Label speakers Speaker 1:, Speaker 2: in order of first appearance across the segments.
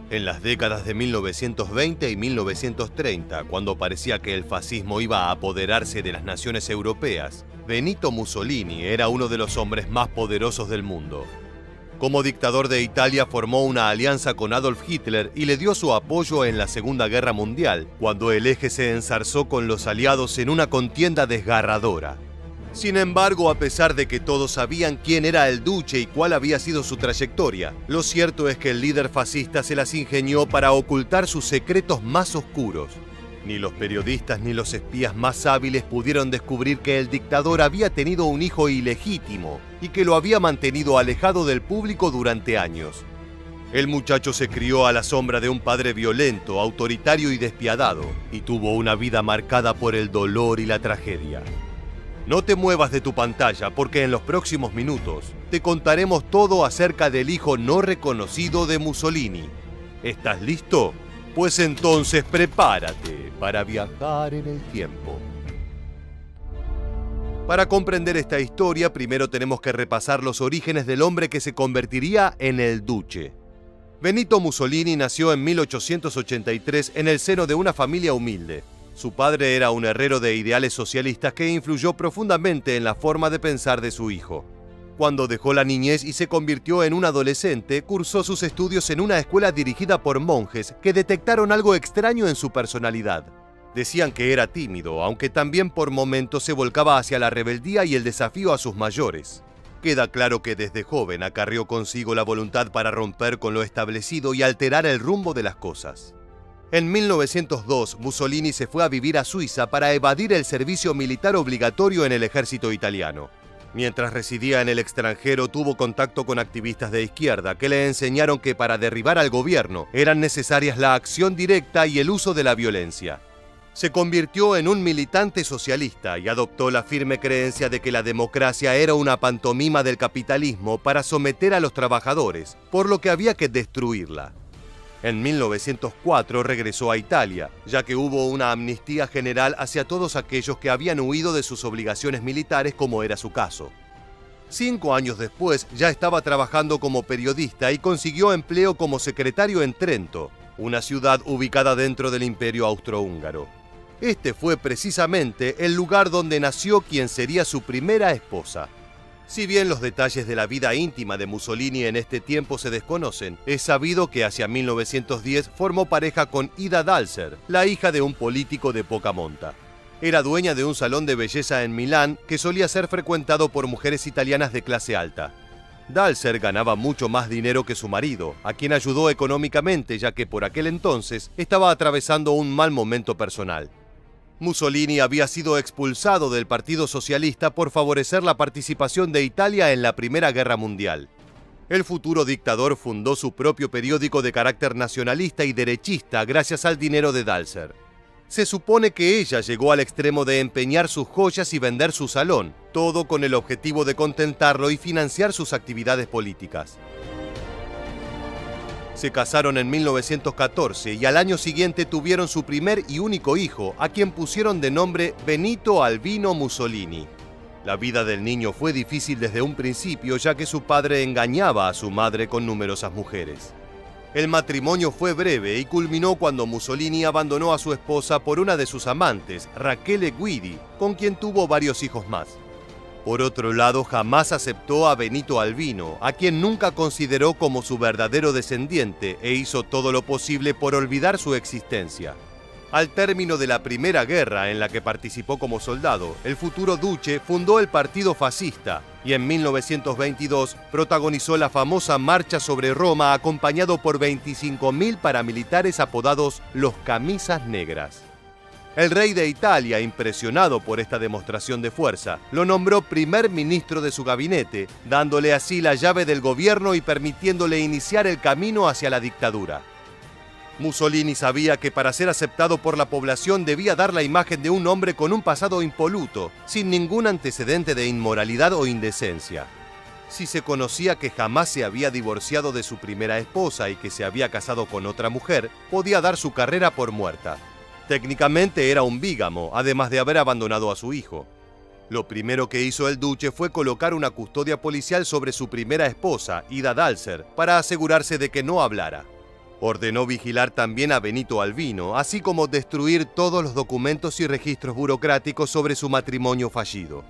Speaker 1: En las décadas de 1920 y 1930, cuando parecía que el fascismo iba a apoderarse de las naciones europeas, Benito Mussolini era uno de los hombres más poderosos del mundo. Como dictador de Italia formó una alianza con Adolf Hitler y le dio su apoyo en la Segunda Guerra Mundial, cuando el eje se enzarzó con los aliados en una contienda desgarradora. Sin embargo, a pesar de que todos sabían quién era el Duce y cuál había sido su trayectoria, lo cierto es que el líder fascista se las ingenió para ocultar sus secretos más oscuros. Ni los periodistas ni los espías más hábiles pudieron descubrir que el dictador había tenido un hijo ilegítimo y que lo había mantenido alejado del público durante años. El muchacho se crió a la sombra de un padre violento, autoritario y despiadado, y tuvo una vida marcada por el dolor y la tragedia. No te muevas de tu pantalla porque en los próximos minutos te contaremos todo acerca del hijo no reconocido de Mussolini. ¿Estás listo? Pues entonces prepárate para viajar en el tiempo. Para comprender esta historia, primero tenemos que repasar los orígenes del hombre que se convertiría en el Duce. Benito Mussolini nació en 1883 en el seno de una familia humilde. Su padre era un herrero de ideales socialistas que influyó profundamente en la forma de pensar de su hijo. Cuando dejó la niñez y se convirtió en un adolescente, cursó sus estudios en una escuela dirigida por monjes que detectaron algo extraño en su personalidad. Decían que era tímido, aunque también por momentos se volcaba hacia la rebeldía y el desafío a sus mayores. Queda claro que desde joven acarreó consigo la voluntad para romper con lo establecido y alterar el rumbo de las cosas. En 1902, Mussolini se fue a vivir a Suiza para evadir el servicio militar obligatorio en el ejército italiano. Mientras residía en el extranjero, tuvo contacto con activistas de izquierda que le enseñaron que para derribar al gobierno eran necesarias la acción directa y el uso de la violencia. Se convirtió en un militante socialista y adoptó la firme creencia de que la democracia era una pantomima del capitalismo para someter a los trabajadores, por lo que había que destruirla. En 1904 regresó a Italia, ya que hubo una amnistía general hacia todos aquellos que habían huido de sus obligaciones militares, como era su caso. 5 años después ya estaba trabajando como periodista y consiguió empleo como secretario en Trento, una ciudad ubicada dentro del Imperio Austrohúngaro. Este fue precisamente el lugar donde nació quien sería su primera esposa. Si bien los detalles de la vida íntima de Mussolini en este tiempo se desconocen, es sabido que hacia 1910 formó pareja con Ida Dalser, la hija de un político de poca monta. Era dueña de un salón de belleza en Milán que solía ser frecuentado por mujeres italianas de clase alta. Dalser ganaba mucho más dinero que su marido, a quien ayudó económicamente ya que por aquel entonces estaba atravesando un mal momento personal. Mussolini había sido expulsado del Partido Socialista por favorecer la participación de Italia en la Primera Guerra Mundial. El futuro dictador fundó su propio periódico de carácter nacionalista y derechista gracias al dinero de Dalser. Se supone que ella llegó al extremo de empeñar sus joyas y vender su salón, todo con el objetivo de contentarlo y financiar sus actividades políticas. Se casaron en 1914 y al año siguiente tuvieron su primer y único hijo, a quien pusieron de nombre Benito Albino Mussolini. La vida del niño fue difícil desde un principio, ya que su padre engañaba a su madre con numerosas mujeres. El matrimonio fue breve y culminó cuando Mussolini abandonó a su esposa por una de sus amantes, Rachele Guidi, con quien tuvo varios hijos más. Por otro lado, jamás aceptó a Benito Albino, a quien nunca consideró como su verdadero descendiente e hizo todo lo posible por olvidar su existencia. Al término de la Primera Guerra, en la que participó como soldado, el futuro Duce fundó el Partido Fascista y en 1922 protagonizó la famosa marcha sobre Roma acompañado por 25.000 paramilitares apodados los Camisas Negras. El rey de Italia, impresionado por esta demostración de fuerza, lo nombró primer ministro de su gabinete, dándole así la llave del gobierno y permitiéndole iniciar el camino hacia la dictadura. Mussolini sabía que para ser aceptado por la población debía dar la imagen de un hombre con un pasado impoluto, sin ningún antecedente de inmoralidad o indecencia. Si se conocía que jamás se había divorciado de su primera esposa y que se había casado con otra mujer, podía dar su carrera por muerta. Técnicamente era un bígamo, además de haber abandonado a su hijo. Lo primero que hizo el Duce fue colocar una custodia policial sobre su primera esposa, Ida Dalser, para asegurarse de que no hablara. Ordenó vigilar también a Benito Albino, así como destruir todos los documentos y registros burocráticos sobre su matrimonio fallido.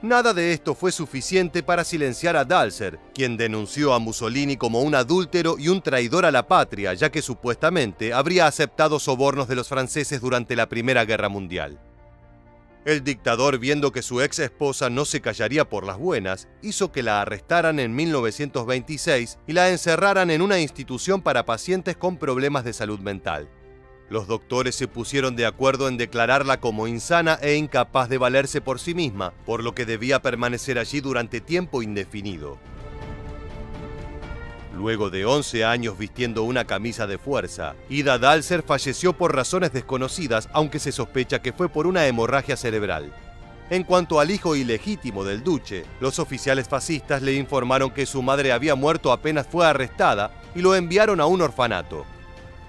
Speaker 1: Nada de esto fue suficiente para silenciar a Dalser, quien denunció a Mussolini como un adúltero y un traidor a la patria, ya que supuestamente habría aceptado sobornos de los franceses durante la Primera Guerra Mundial. El dictador, viendo que su ex esposa no se callaría por las buenas, hizo que la arrestaran en 1926 y la encerraran en una institución para pacientes con problemas de salud mental. Los doctores se pusieron de acuerdo en declararla como insana e incapaz de valerse por sí misma, por lo que debía permanecer allí durante tiempo indefinido. Luego de 11 años vistiendo una camisa de fuerza, Ida Dalser falleció por razones desconocidas, aunque se sospecha que fue por una hemorragia cerebral. En cuanto al hijo ilegítimo del duque, los oficiales fascistas le informaron que su madre había muerto apenas fue arrestada y lo enviaron a un orfanato.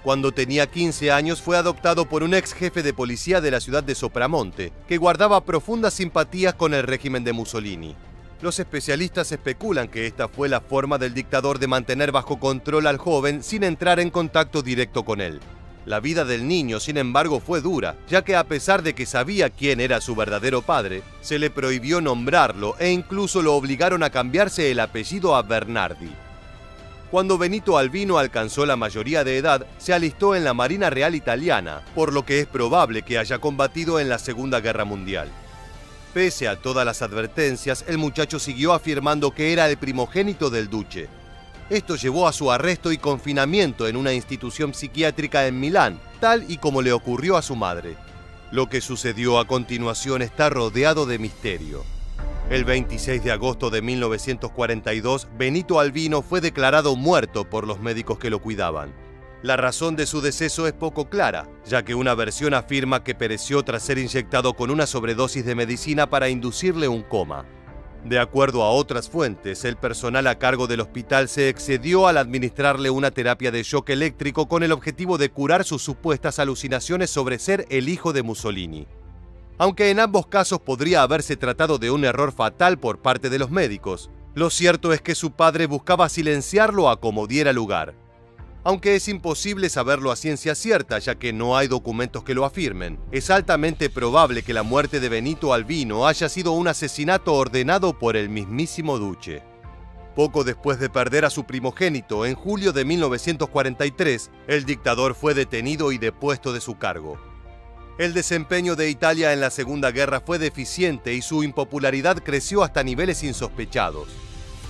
Speaker 1: Cuando tenía 15 años fue adoptado por un ex jefe de policía de la ciudad de Sopramonte, que guardaba profundas simpatías con el régimen de Mussolini. Los especialistas especulan que esta fue la forma del dictador de mantener bajo control al joven sin entrar en contacto directo con él. La vida del niño, sin embargo, fue dura, ya que a pesar de que sabía quién era su verdadero padre, se le prohibió nombrarlo e incluso lo obligaron a cambiarse el apellido a Bernardi. Cuando Benito Albino alcanzó la mayoría de edad, se alistó en la Marina Real Italiana, por lo que es probable que haya combatido en la Segunda Guerra Mundial. Pese a todas las advertencias, el muchacho siguió afirmando que era el primogénito del duque. Esto llevó a su arresto y confinamiento en una institución psiquiátrica en Milán, tal y como le ocurrió a su madre. Lo que sucedió a continuación está rodeado de misterio. El 26 de agosto de 1942, Benito Albino fue declarado muerto por los médicos que lo cuidaban. La razón de su deceso es poco clara, ya que una versión afirma que pereció tras ser inyectado con una sobredosis de medicina para inducirle un coma. De acuerdo a otras fuentes, el personal a cargo del hospital se excedió al administrarle una terapia de shock eléctrico con el objetivo de curar sus supuestas alucinaciones sobre ser el hijo de Mussolini. Aunque en ambos casos podría haberse tratado de un error fatal por parte de los médicos, lo cierto es que su padre buscaba silenciarlo a como diera lugar. Aunque es imposible saberlo a ciencia cierta, ya que no hay documentos que lo afirmen, es altamente probable que la muerte de Benito Albino haya sido un asesinato ordenado por el mismísimo duque. Poco después de perder a su primogénito, en julio de 1943, el dictador fue detenido y depuesto de su cargo. El desempeño de Italia en la Segunda Guerra fue deficiente y su impopularidad creció hasta niveles insospechados.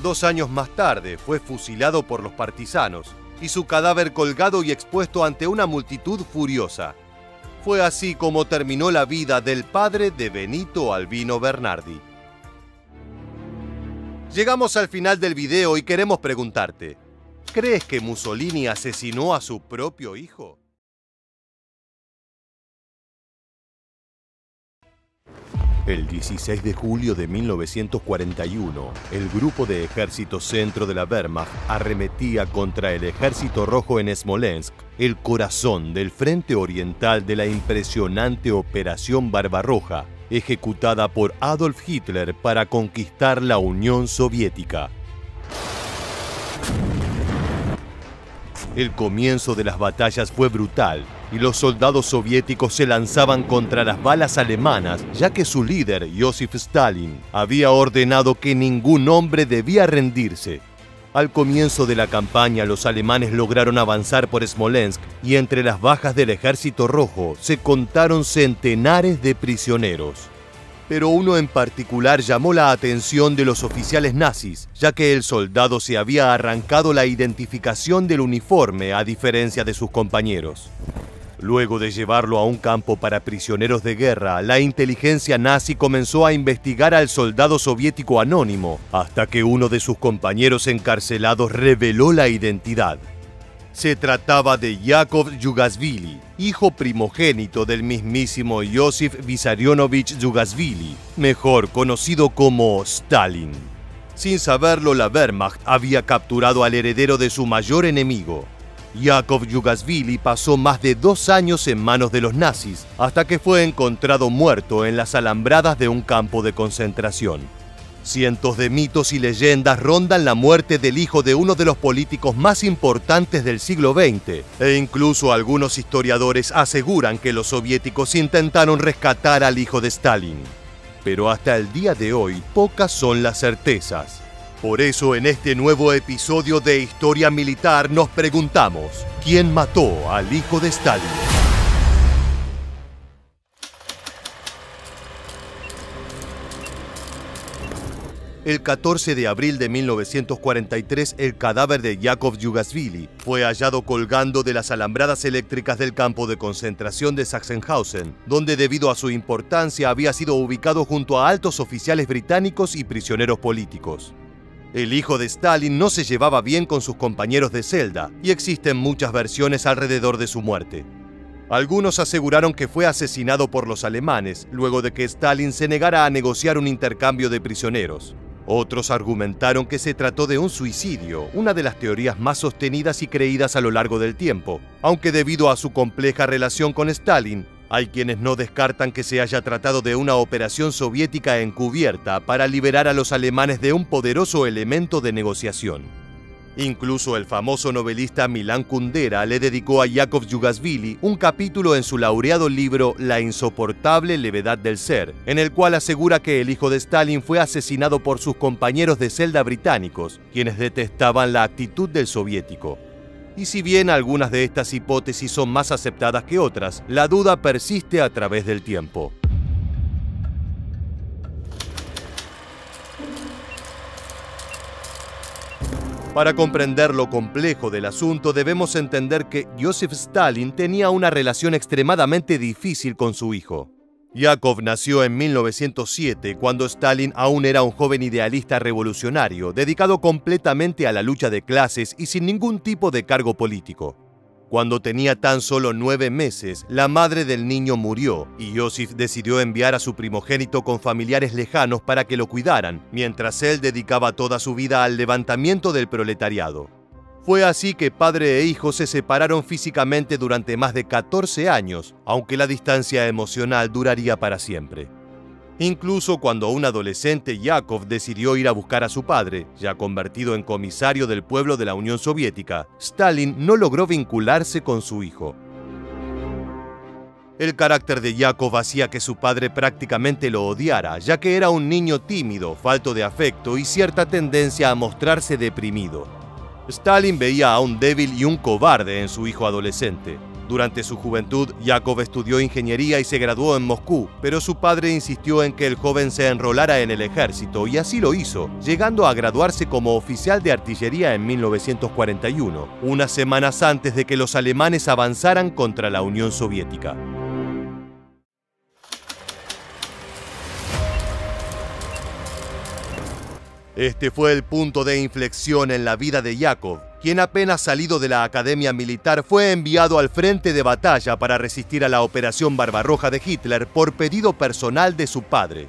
Speaker 1: 2 años más tarde fue fusilado por los partisanos y su cadáver colgado y expuesto ante una multitud furiosa. Fue así como terminó la vida del padre de Benito Albino Bernardi. Llegamos al final del video y queremos preguntarte, ¿crees que Mussolini asesinó a su propio hijo? El 16 de julio de 1941, el grupo de ejército centro de la Wehrmacht arremetía contra el ejército rojo en Smolensk, el corazón del frente oriental de la impresionante Operación Barbarroja, ejecutada por Adolf Hitler para conquistar la Unión Soviética. El comienzo de las batallas fue brutal y los soldados soviéticos se lanzaban contra las balas alemanas, ya que su líder, Joseph Stalin, había ordenado que ningún hombre debía rendirse. Al comienzo de la campaña, los alemanes lograron avanzar por Smolensk y entre las bajas del Ejército Rojo se contaron centenares de prisioneros. Pero uno en particular llamó la atención de los oficiales nazis, ya que el soldado se había arrancado la identificación del uniforme a diferencia de sus compañeros. Luego de llevarlo a un campo para prisioneros de guerra, la inteligencia nazi comenzó a investigar al soldado soviético anónimo, hasta que uno de sus compañeros encarcelados reveló la identidad. Se trataba de Yakov Yugashvili, hijo primogénito del mismísimo Josif Vissarionovich Yugashvili, mejor conocido como Stalin. Sin saberlo, la Wehrmacht había capturado al heredero de su mayor enemigo. Yakov Yugashvili pasó más de 2 años en manos de los nazis, hasta que fue encontrado muerto en las alambradas de un campo de concentración. Cientos de mitos y leyendas rondan la muerte del hijo de uno de los políticos más importantes del siglo XX, e incluso algunos historiadores aseguran que los soviéticos intentaron rescatar al hijo de Stalin. Pero hasta el día de hoy, pocas son las certezas. Por eso, en este nuevo episodio de Historia Militar nos preguntamos, ¿quién mató al hijo de Stalin? El 14 de abril de 1943, el cadáver de Yakov Yugasvili fue hallado colgando de las alambradas eléctricas del campo de concentración de Sachsenhausen, donde debido a su importancia había sido ubicado junto a altos oficiales británicos y prisioneros políticos. El hijo de Stalin no se llevaba bien con sus compañeros de celda, y existen muchas versiones alrededor de su muerte. Algunos aseguraron que fue asesinado por los alemanes, luego de que Stalin se negara a negociar un intercambio de prisioneros. Otros argumentaron que se trató de un suicidio, una de las teorías más sostenidas y creídas a lo largo del tiempo, aunque debido a su compleja relación con Stalin, hay quienes no descartan que se haya tratado de una operación soviética encubierta para liberar a los alemanes de un poderoso elemento de negociación. Incluso el famoso novelista Milan Kundera le dedicó a Yakov Yugasvili un capítulo en su laureado libro La insoportable levedad del ser, en el cual asegura que el hijo de Stalin fue asesinado por sus compañeros de celda británicos, quienes detestaban la actitud del soviético. Y si bien algunas de estas hipótesis son más aceptadas que otras, la duda persiste a través del tiempo. Para comprender lo complejo del asunto, debemos entender que Joseph Stalin tenía una relación extremadamente difícil con su hijo. Yakov nació en 1907, cuando Stalin aún era un joven idealista revolucionario, dedicado completamente a la lucha de clases y sin ningún tipo de cargo político. Cuando tenía tan solo 9 meses, la madre del niño murió y Joseph decidió enviar a su primogénito con familiares lejanos para que lo cuidaran, mientras él dedicaba toda su vida al levantamiento del proletariado. Fue así que padre e hijo se separaron físicamente durante más de 14 años, aunque la distancia emocional duraría para siempre. Incluso cuando un adolescente, Yakov decidió ir a buscar a su padre, ya convertido en comisario del pueblo de la Unión Soviética, Stalin no logró vincularse con su hijo. El carácter de Yakov hacía que su padre prácticamente lo odiara, ya que era un niño tímido, falto de afecto y cierta tendencia a mostrarse deprimido. Stalin veía a un débil y un cobarde en su hijo adolescente. Durante su juventud, Yakov estudió ingeniería y se graduó en Moscú, pero su padre insistió en que el joven se enrolara en el ejército y así lo hizo, llegando a graduarse como oficial de artillería en 1941, unas semanas antes de que los alemanes avanzaran contra la Unión Soviética. Este fue el punto de inflexión en la vida de Yakov, quien apenas salido de la academia militar fue enviado al frente de batalla para resistir a la Operación Barbarroja de Hitler por pedido personal de su padre.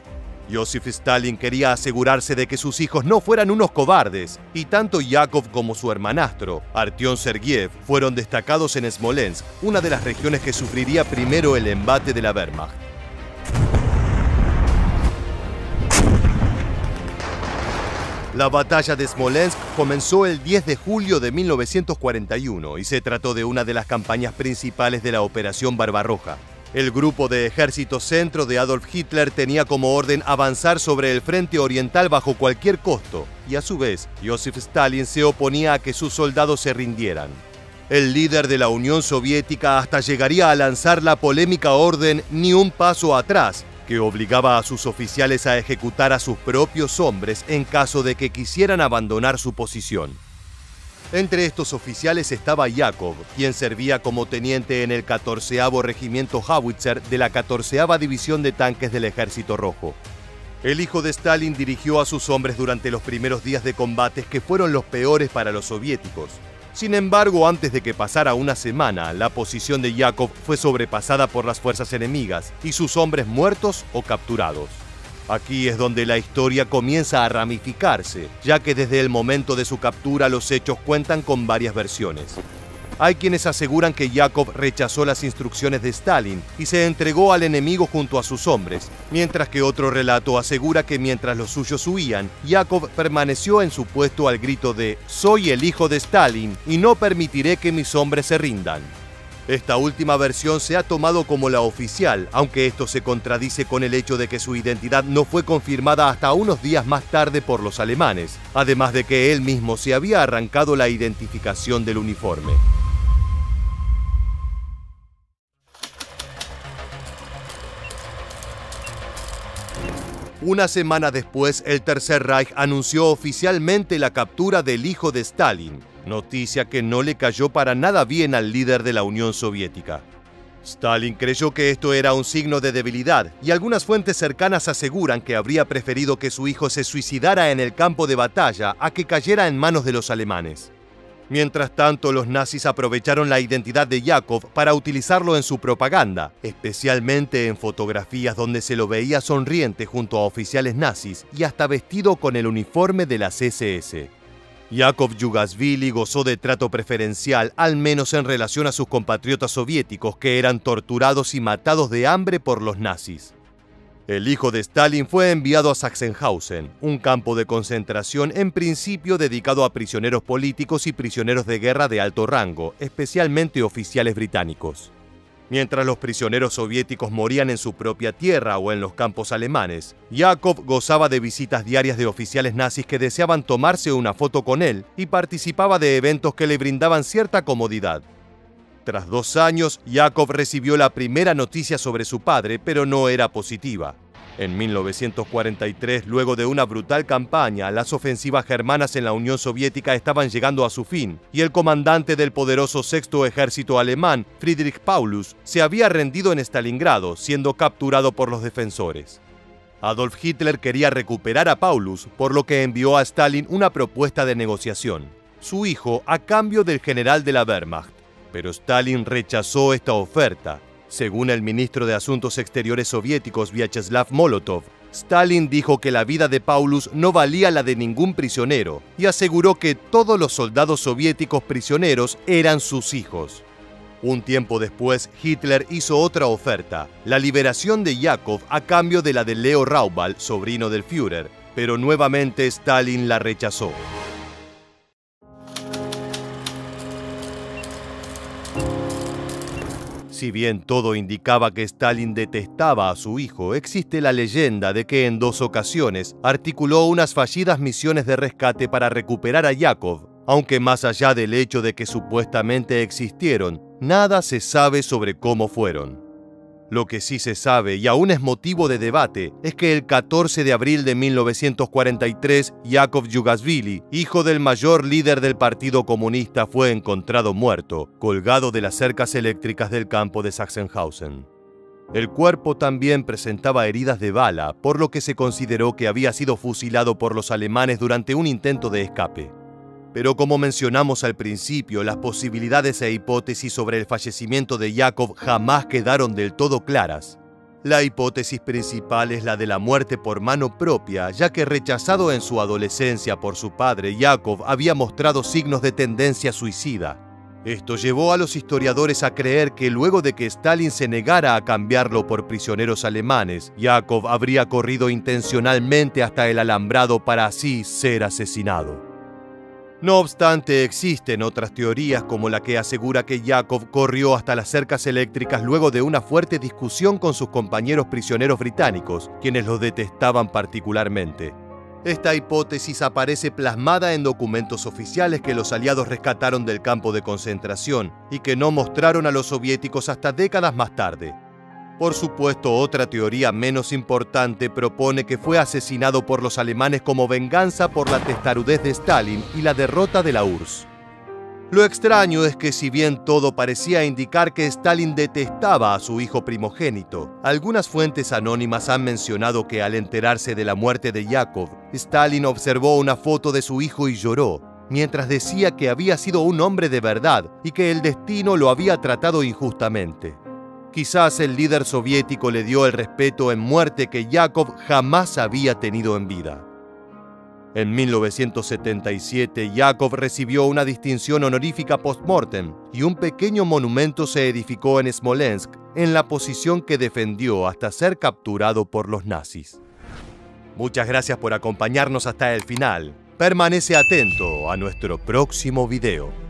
Speaker 1: Joseph Stalin quería asegurarse de que sus hijos no fueran unos cobardes, y tanto Yakov como su hermanastro, Artyom Sergeyev, fueron destacados en Smolensk, una de las regiones que sufriría primero el embate de la Wehrmacht. La batalla de Smolensk comenzó el 10 de julio de 1941 y se trató de una de las campañas principales de la Operación Barbarroja. El grupo de ejército centro de Adolf Hitler tenía como orden avanzar sobre el frente oriental bajo cualquier costo, y a su vez, Joseph Stalin se oponía a que sus soldados se rindieran. El líder de la Unión Soviética hasta llegaría a lanzar la polémica orden «Ni un paso atrás», que obligaba a sus oficiales a ejecutar a sus propios hombres en caso de que quisieran abandonar su posición. Entre estos oficiales estaba Yakov, quien servía como teniente en el 14º Regimiento Howitzer de la 14ª División de Tanques del Ejército Rojo. El hijo de Stalin dirigió a sus hombres durante los primeros días de combates que fueron los peores para los soviéticos. Sin embargo, antes de que pasara una semana, la posición de Yakov fue sobrepasada por las fuerzas enemigas y sus hombres muertos o capturados. Aquí es donde la historia comienza a ramificarse, ya que desde el momento de su captura los hechos cuentan con varias versiones. Hay quienes aseguran que Yakov rechazó las instrucciones de Stalin y se entregó al enemigo junto a sus hombres, mientras que otro relato asegura que mientras los suyos huían, Yakov permaneció en su puesto al grito de «Soy el hijo de Stalin y no permitiré que mis hombres se rindan». Esta última versión se ha tomado como la oficial, aunque esto se contradice con el hecho de que su identidad no fue confirmada hasta unos días más tarde por los alemanes, además de que él mismo se había arrancado la identificación del uniforme. Una semana después, el Tercer Reich anunció oficialmente la captura del hijo de Stalin, noticia que no le cayó para nada bien al líder de la Unión Soviética. Stalin creyó que esto era un signo de debilidad, y algunas fuentes cercanas aseguran que habría preferido que su hijo se suicidara en el campo de batalla a que cayera en manos de los alemanes. Mientras tanto, los nazis aprovecharon la identidad de Yakov para utilizarlo en su propaganda, especialmente en fotografías donde se lo veía sonriente junto a oficiales nazis y hasta vestido con el uniforme de las SS. Yakov Yugasvili gozó de trato preferencial, al menos en relación a sus compatriotas soviéticos que eran torturados y matados de hambre por los nazis. El hijo de Stalin fue enviado a Sachsenhausen, un campo de concentración en principio dedicado a prisioneros políticos y prisioneros de guerra de alto rango, especialmente oficiales británicos. Mientras los prisioneros soviéticos morían en su propia tierra o en los campos alemanes, Yakov gozaba de visitas diarias de oficiales nazis que deseaban tomarse una foto con él y participaba de eventos que le brindaban cierta comodidad. Tras 2 años, Yakov recibió la primera noticia sobre su padre, pero no era positiva. En 1943, luego de una brutal campaña, las ofensivas germanas en la Unión Soviética estaban llegando a su fin, y el comandante del poderoso Sexto Ejército alemán, Friedrich Paulus, se había rendido en Stalingrado, siendo capturado por los defensores. Adolf Hitler quería recuperar a Paulus, por lo que envió a Stalin una propuesta de negociación, su hijo a cambio del general de la Wehrmacht. Pero Stalin rechazó esta oferta. Según el ministro de Asuntos Exteriores soviéticos Vyacheslav Molotov, Stalin dijo que la vida de Paulus no valía la de ningún prisionero y aseguró que todos los soldados soviéticos prisioneros eran sus hijos. Un tiempo después, Hitler hizo otra oferta, la liberación de Yakov a cambio de la de Leo Raubal, sobrino del Führer, pero nuevamente Stalin la rechazó. Si bien todo indicaba que Stalin detestaba a su hijo, existe la leyenda de que en 2 ocasiones articuló unas fallidas misiones de rescate para recuperar a Yakov, aunque más allá del hecho de que supuestamente existieron, nada se sabe sobre cómo fueron. Lo que sí se sabe, y aún es motivo de debate, es que el 14 de abril de 1943, Yakov Yugasvili, hijo del mayor líder del Partido Comunista, fue encontrado muerto, colgado de las cercas eléctricas del campo de Sachsenhausen. El cuerpo también presentaba heridas de bala, por lo que se consideró que había sido fusilado por los alemanes durante un intento de escape. Pero como mencionamos al principio, las posibilidades e hipótesis sobre el fallecimiento de Yakov jamás quedaron del todo claras. La hipótesis principal es la de la muerte por mano propia, ya que rechazado en su adolescencia por su padre, Yakov había mostrado signos de tendencia suicida. Esto llevó a los historiadores a creer que luego de que Stalin se negara a cambiarlo por prisioneros alemanes, Yakov habría corrido intencionalmente hasta el alambrado para así ser asesinado. No obstante, existen otras teorías como la que asegura que Yakov corrió hasta las cercas eléctricas luego de una fuerte discusión con sus compañeros prisioneros británicos, quienes los detestaban particularmente. Esta hipótesis aparece plasmada en documentos oficiales que los aliados rescataron del campo de concentración y que no mostraron a los soviéticos hasta décadas más tarde. Por supuesto, otra teoría menos importante propone que fue asesinado por los alemanes como venganza por la testarudez de Stalin y la derrota de la URSS. Lo extraño es que si bien todo parecía indicar que Stalin detestaba a su hijo primogénito, algunas fuentes anónimas han mencionado que al enterarse de la muerte de Yakov, Stalin observó una foto de su hijo y lloró, mientras decía que había sido un hombre de verdad y que el destino lo había tratado injustamente. Quizás el líder soviético le dio el respeto en muerte que Yakov jamás había tenido en vida. En 1977, Yakov recibió una distinción honorífica post-mortem y un pequeño monumento se edificó en Smolensk, en la posición que defendió hasta ser capturado por los nazis. Muchas gracias por acompañarnos hasta el final. Permanece atento a nuestro próximo video.